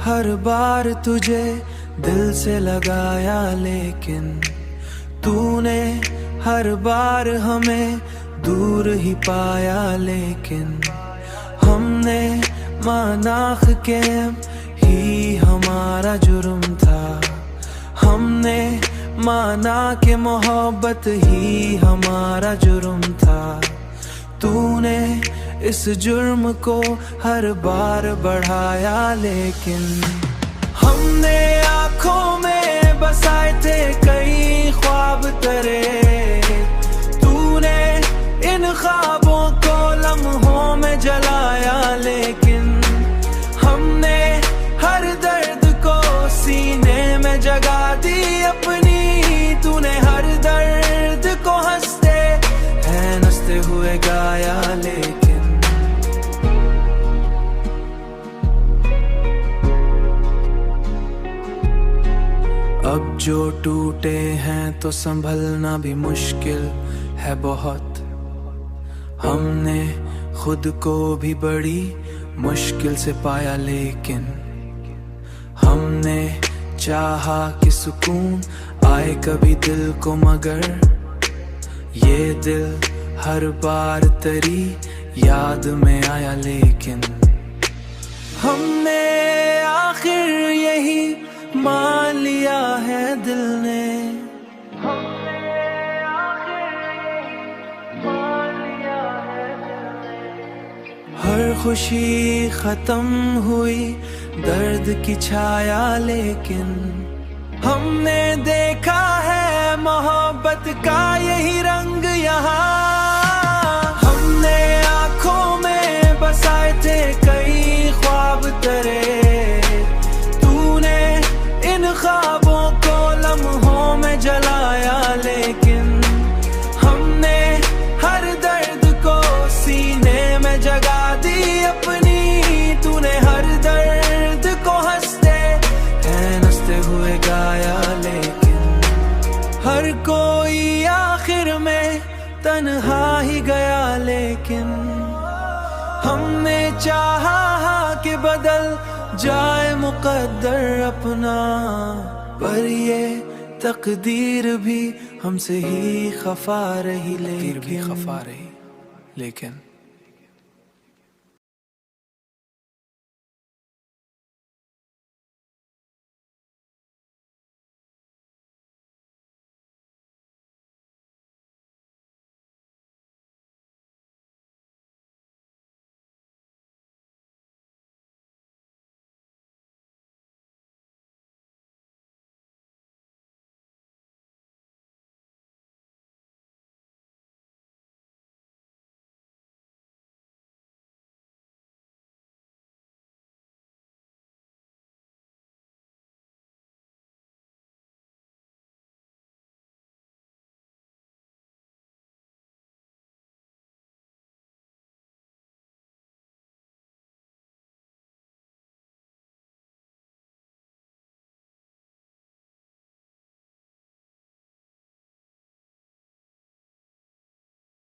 हर बार तुझे दिल से लगाया, लेकिन तूने हर बार हमें दूर ही पाया। लेकिन हमने माना के ही हमारा जुर्म था, हमने माना कि मोहब्बत ही हमारा जुर्म था। तूने इस जुर्म को हर बार बढ़ाया, लेकिन हमने आँखों में बसाए थे कई ख्वाब तेरे। तूने इन ख्वाबों को लम्हों में जलाया, लेकिन हमने हर दर्द को सीने में जगा दी अपनी। तूने हर दर्द को हंसते है नसते हुए गाया, लेकिन अब जो टूटे हैं तो संभलना भी मुश्किल है बहुत। हमने खुद को भी बड़ी मुश्किल से पाया, लेकिन हमने चाहा कि सुकून आए कभी दिल को, मगर ये दिल हर बार तेरी याद में आया। लेकिन हमने आखिर यही मान लिया है दिल ने, हमने आखिर यही मान लिया है दिल ने। हर खुशी खत्म हुई दर्द की छाया, लेकिन हमने देखा है मोहब्बत का यही रंग यहाँ। हमने आँखों में बसाए थे कई ख्वाब तेरे। तूने इन ख्वाबों को लम्हों में जलाया, लेकिन हमने हर दर्द को सीने में जगा दी अपनी। तूने हर दर्द को हंसते है नसते हुए गाया, लेकिन हर कोई आखिर में तन्हा ही गया। लेकिन हमने चाहा कि बदल जाए मुकद्दर अपना, पर ये तकदीर भी हमसे ही खफा रही, लेकिन